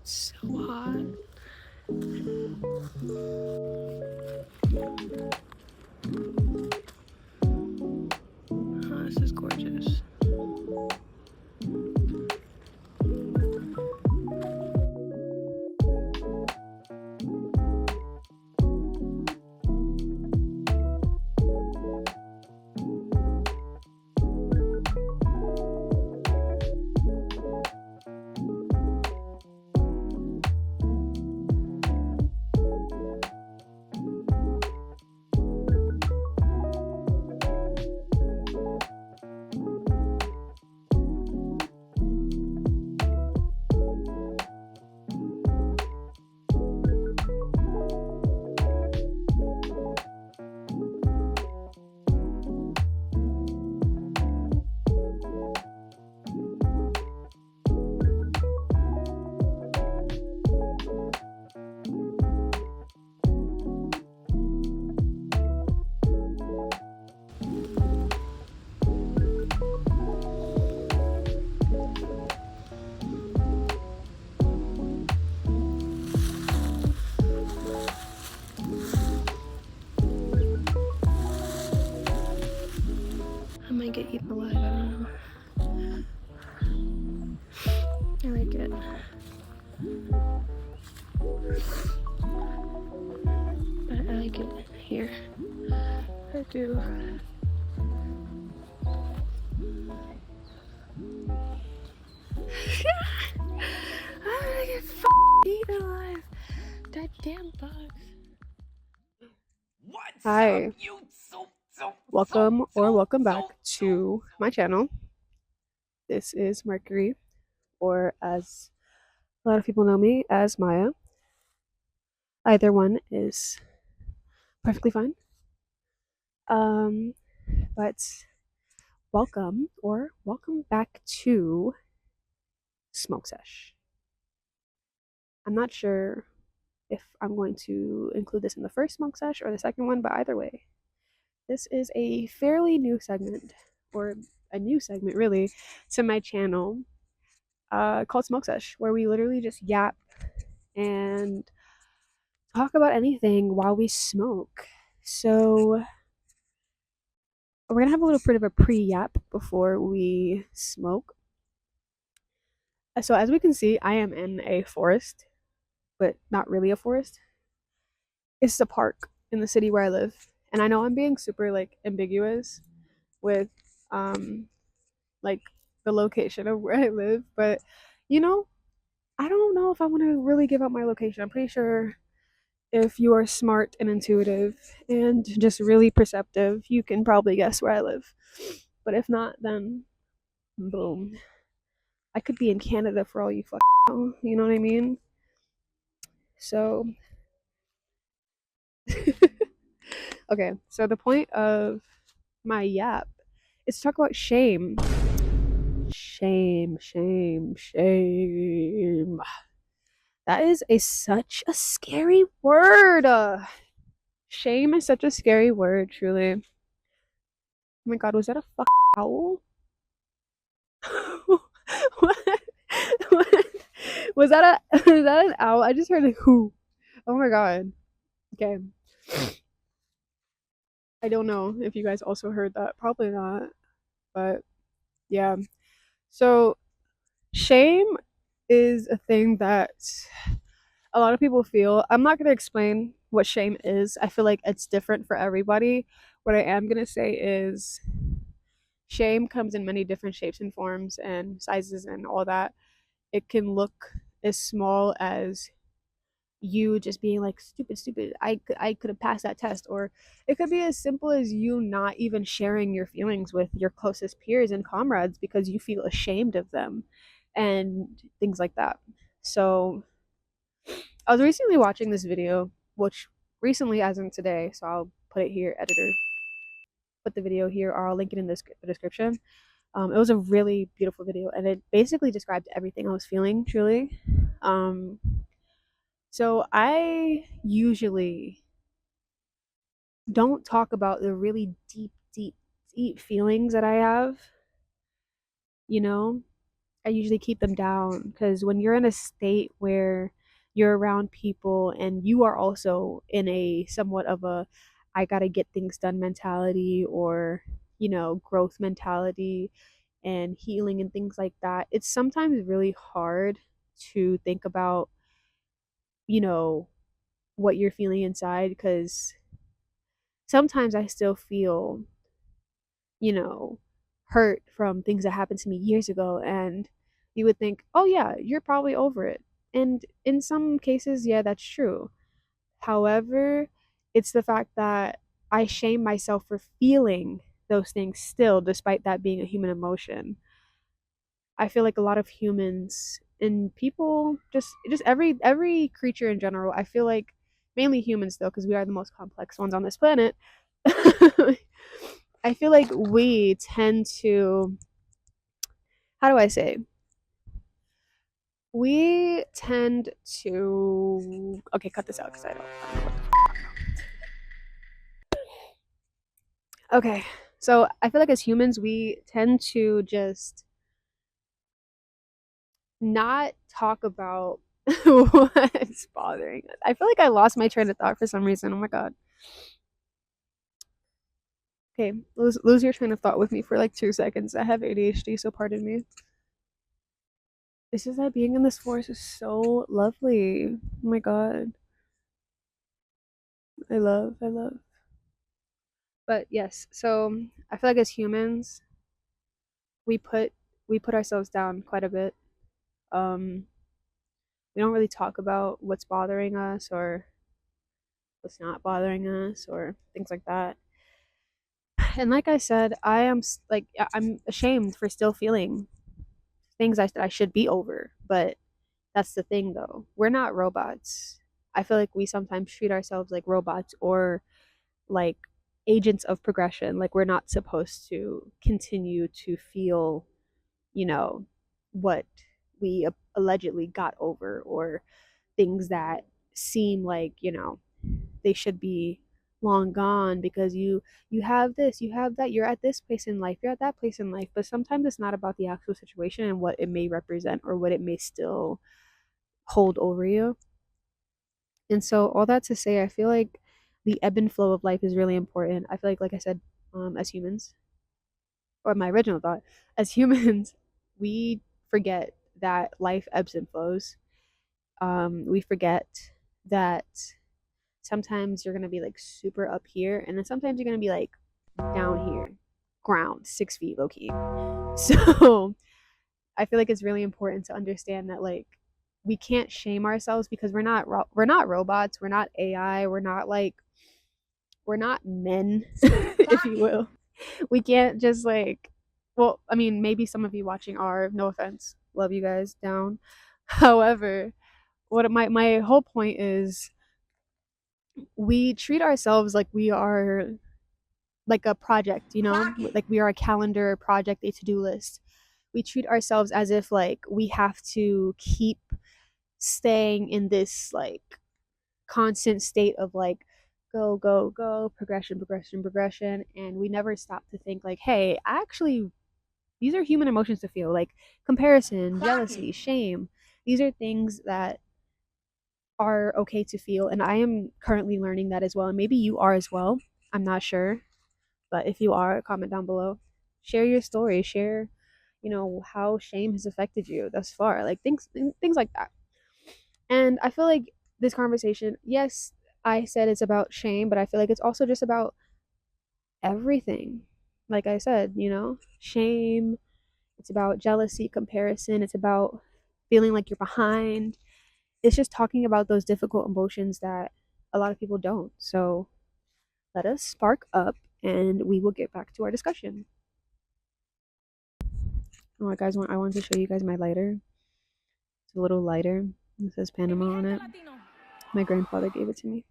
It's so hot. Oh, this is gorgeous. I might get eaten alive, I don't know. I like it. But I like it here. I do. I'm gonna get eaten alive. That damn bugs. What's Hi. up, YouTube? Welcome back to my channel. This is Mercury, or as a lot of people know me as Maya. Either one is perfectly fine. But welcome back to Smoke Sesh. I'm not sure if I'm going to include this in the first Smoke Sesh or the second one, but either way, this is a fairly new segment, or a new segment really, to my channel called Smoke Sesh, where we literally just yap and talk about anything while we smoke. So we're gonna have a little bit of a pre-yap before we smoke. So as we can see, I am in a forest, but not really a forest. It's a park in the city where I live. And I know I'm being super like ambiguous with like the location of where I live, but you know, I don't know if I want to really give up my location. I'm pretty sure if you are smart and intuitive and just really perceptive, you can probably guess where I live. But if not, then boom. I could be in Canada for all you know. You know what I mean? So okay, so the point of my yap is to talk about shame. Shame. That is such a scary word. Shame is such a scary word, truly. Oh my god, was that a owl? what? What? Was that an owl? I just heard a whoo. Oh my god. Okay. I don't know if you guys also heard that. Probably not. But yeah. So shame is a thing that a lot of people feel. I'm not going to explain what shame is. I feel like it's different for everybody. What I am going to say is shame comes in many different shapes and forms and sizes and all that. It can look as small as you just being like stupid, I could have passed that test, or it could be as simple as you not even sharing your feelings with your closest peers and comrades because you feel ashamed of them and things like that. So I was recently watching this video, which recently as in today, so I'll put it here, editor, put the video here, or I'll link it in the description. It was a really beautiful video, and it basically described everything I was feeling, truly. Um, so I usually don't talk about the really deep feelings that I have, you know? I usually keep them down because when you're in a state where you're around people and you are also in a somewhat of a I got to get things done mentality, or, growth mentality and healing and things like that, it's sometimes really hard to think about, you know, what you're feeling inside, because sometimes I still feel, you know, hurt from things that happened to me years ago. And you would think, oh, yeah, you're probably over it. And in some cases, yeah, that's true. However, it's the fact that I shame myself for feeling those things still, despite that being a human emotion. I feel like a lot of humans and people, just every creature in general, I feel like mainly humans though, because we are the most complex ones on this planet. I feel like we tend to, how do I say? We tend to, okay, cut this out because I don't know. Okay, so I feel like as humans, we tend to just not talk about what's bothering us. I feel like I lost my train of thought for some reason. Oh my god. Okay, lose your train of thought with me for like 2 seconds. I have ADHD, so pardon me. It's just that being in this forest is so lovely. Oh my god. I love. But yes, so I feel like as humans, we put we put ourselves down quite a bit. Um, we don't really talk about what's bothering us or what's not bothering us or things like that. And like I said, I'm ashamed for still feeling things that I should be over. But that's the thing, though. We're not robots. I feel like we sometimes treat ourselves like robots or like agents of progression. Like we're not supposed to continue to feel, you know, what we allegedly got over, or things that seem like, they should be long gone because you have this, you have that, you're at this place in life, you're at that place in life. But sometimes it's not about the actual situation and what it may represent or what it may still hold over you. And so all that to say, I feel like the ebb and flow of life is really important. I feel like I said, as humans, or my original thought, as humans, we forget that life ebbs and flows. We forget that sometimes you're gonna be like super up here, and then sometimes you're gonna be like down here, ground, 6 feet low key. So I feel like it's really important to understand that, like, we can't shame ourselves because we're not robots, we're not AI, we're not men, if you will. We can't just like, well, I mean, maybe some of you watching are, no offense, love you guys down. However, what my whole point is, we treat ourselves like we are like a project, like we are a calendar, a project, a to-do list. We treat ourselves as if like we have to keep staying in this like constant state of like go, progression, and we never stop to think like, hey, actually these are human emotions to feel, like comparison, jealousy, shame. These are things that are okay to feel. And I am currently learning that as well. And maybe you are as well. I'm not sure. But if you are, comment down below. Share your story. Share, how shame has affected you thus far. Like things like that. And I feel like this conversation, yes, I said it's about shame, but I feel like it's also just about everything. Like I said, shame, it's about jealousy, comparison, it's about feeling like you're behind. It's just talking about those difficult emotions that a lot of people don't. So let us spark up and we will get back to our discussion. Oh, guys, I wanted to show you guys my lighter. It's a little lighter. It says Panama on it. My grandfather gave it to me.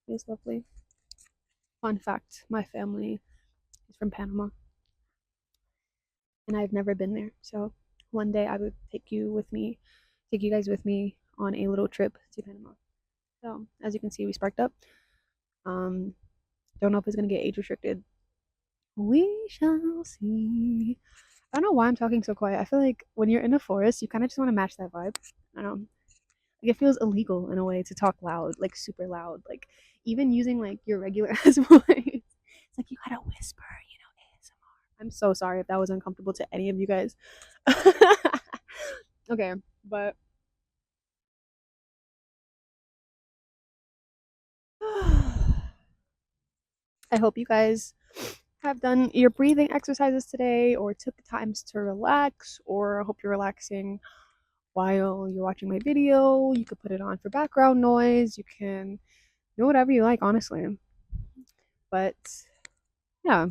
It's lovely. Fun fact, my family is from Panama and I've never been there. So one day I would take you guys with me on a little trip to Panama. So as you can see, we sparked up. Um, don't know if it's gonna get age restricted. We shall see. I don't know why I'm talking so quiet. I feel like when you're in a forest, you kind of just want to match that vibe. I don't know. Like it feels illegal in a way to talk loud, like super loud. Like even using like your regular ass voice. It's like you gotta whisper, ASMR. I'm so sorry if that was uncomfortable to any of you guys. Okay, but I hope you guys have done your breathing exercises today or took times to relax, or I hope you're relaxing while you're watching my video. You could put it on for background noise. You can do whatever you like, honestly. But yeah.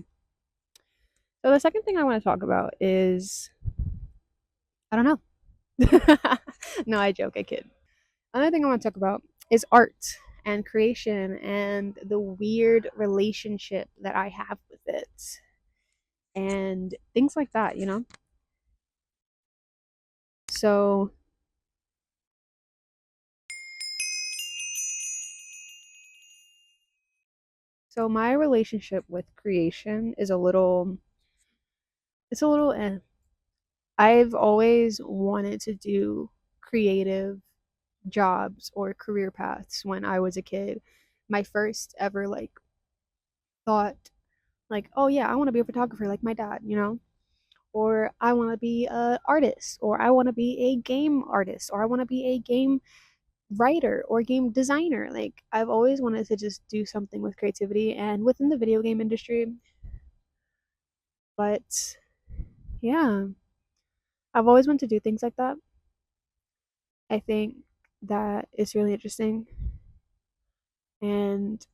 So the second thing I want to talk about is I don't know. No, I joke, I kid. Another thing I want to talk about is art and creation and the weird relationship that I have with it and things like that. So so my relationship with creation is a little. I've always wanted to do creative jobs or career paths when I was a kid. My first ever thought oh yeah, I want to be a photographer like my dad. Or I want to be a artist, or I want to be a game artist, or I want to be a game writer or game designer. Like I've always wanted to just do something with creativity and within the video game industry. But yeah, I've always wanted to do things like that. I think that it's really interesting, and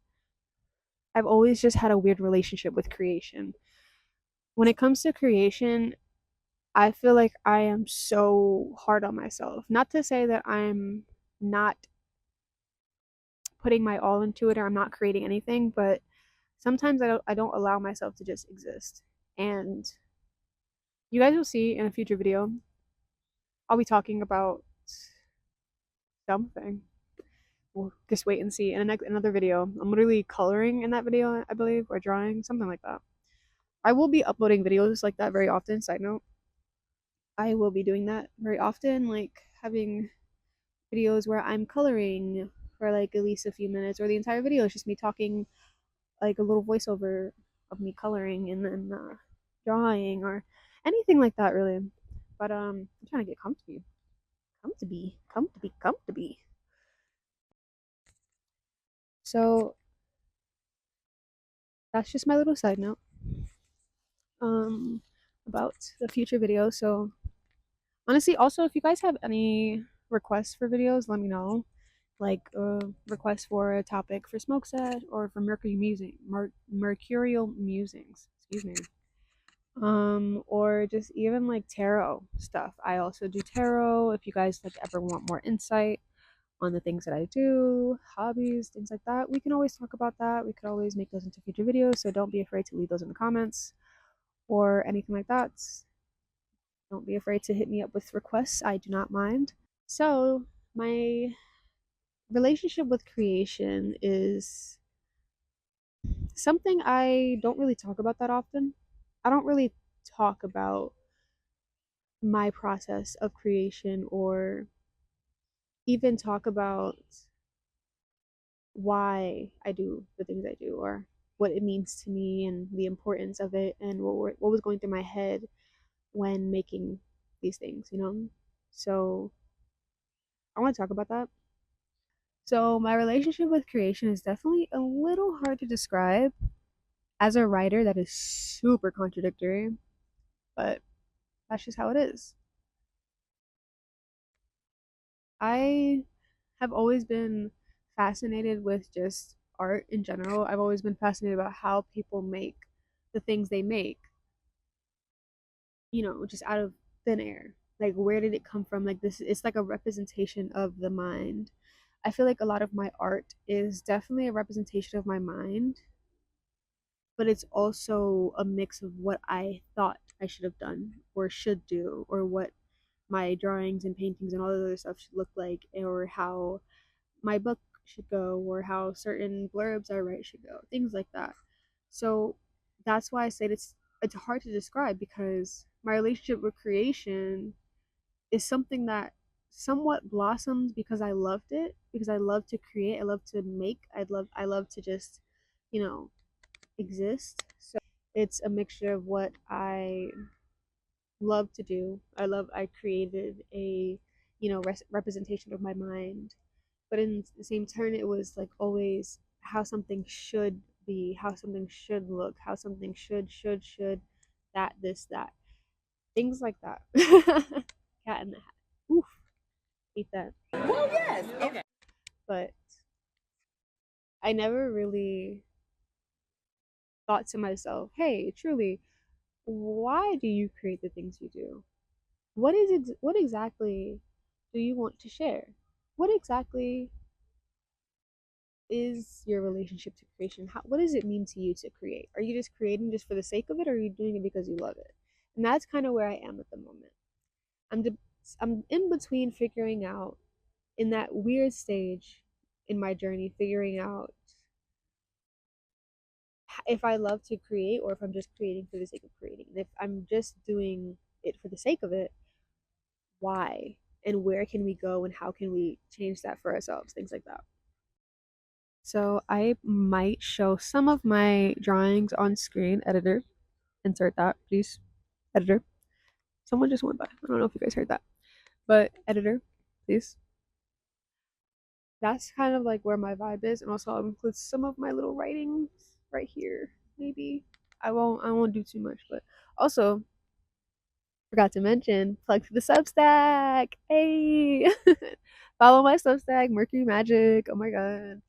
I've always just had a weird relationship with creation. When it comes to creation, I feel like I am so hard on myself. Not to say that I'm not putting my all into it or I'm not creating anything, but sometimes I don't allow myself to just exist. And you guys will see in a future video, I'll be talking about something. We'll just wait and see. In another video, I'm literally coloring in that video, I believe, or drawing, something like that. I will be uploading videos like that very often. Side note, I will be doing that very often, like having videos where I'm coloring for like at least a few minutes, or the entire video is just me talking, like a little voiceover of me coloring and then drawing or anything like that, really. But I'm trying to get comfy. So that's just my little side note um about the future video. So honestly, also if you guys have any requests for videos, let me know. Like requests for a topic for smoke set or for mercurial musings, excuse me, or just even like tarot stuff. I also do tarot if you guys like ever want more insight on the things that I do, hobbies, things like that. We can always talk about that. We could always make those into future videos, so don't be afraid to leave those in the comments or anything like that. Don't be afraid to hit me up with requests. I do not mind. So my relationship with creation is something I don't really talk about that often. I don't really talk about my process of creation or even talk about why I do the things I do, or what it means to me and the importance of it, and what was going through my head when making these things, you know? So I want to talk about that. So my relationship with creation is definitely a little hard to describe. As a writer, that is super contradictory, but that's just how it is. I have always been fascinated with just art in general. I've always been fascinated about how people make the things they make, just out of thin air. Like, where did it come from? Like, this, it's like a representation of the mind. I feel like a lot of my art is definitely a representation of my mind, but it's also a mix of what I thought I should have done or should do, or what my drawings and paintings and all the other stuff should look like, or how my book should go, or how certain blurbs I write should go, things like that. So that's why I said it's hard to describe, because my relationship with creation is something that somewhat blossomed because I loved it, because I love to create, I love to make, I love to just, you know, exist. So it's a mixture of what I love to do. I created a, representation of my mind, but in the same turn, it was like always how something should be, how something should look, how something should, that, this, that, things like that. Cat in the hat. Oof, hate that. Well, yes. Okay. But I never really thought to myself, hey, truly, why do you create the things you do? What is it? What exactly do you want to share? What exactly is your relationship to creation? What does it mean to you to create? Are you just creating just for the sake of it, or are you doing it because you love it? And that's kind of where I am at the moment. I'm de- I'm in between figuring out, in that weird stage in my journey, figuring out if I love to create or if I'm just creating for the sake of creating. And if I'm just doing it for the sake of it, why? And where can we go, and how can we change that for ourselves? Things like that. So I might show some of my drawings on screen. Editor, insert that, please. Editor. Someone just went by. I don't know if you guys heard that. But editor, please. That's kind of like where my vibe is. And also I'll include some of my little writings right here. Maybe. I won't do too much, but also forgot to mention, plug for the Substack. Hey. Follow my Substack, Mercury Magic. Oh my god.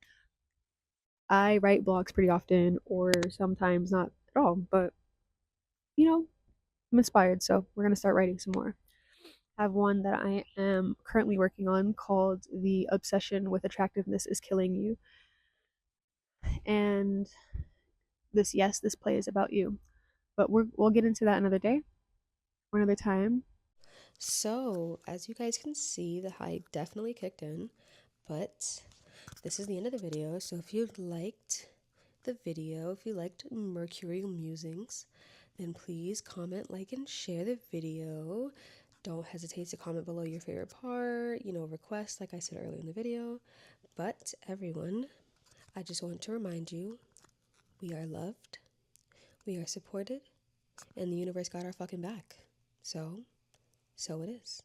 I write blogs pretty often, or sometimes not at all, but I'm inspired, so we're gonna start writing some more. I have one that I am currently working on called "The Obsession with Attractiveness is Killing You," and this play is about you. But we'll get into that another day or another time. So, as you guys can see, the hype definitely kicked in, but this is the end of the video. So, if you liked the video, if you liked Mercurial Musings, then please comment, like, and share the video. Don't hesitate to comment below your favorite part, request, like I said earlier in the video. But, everyone, I just want to remind you, we are loved, we are supported, and the universe got our fucking back. So it is.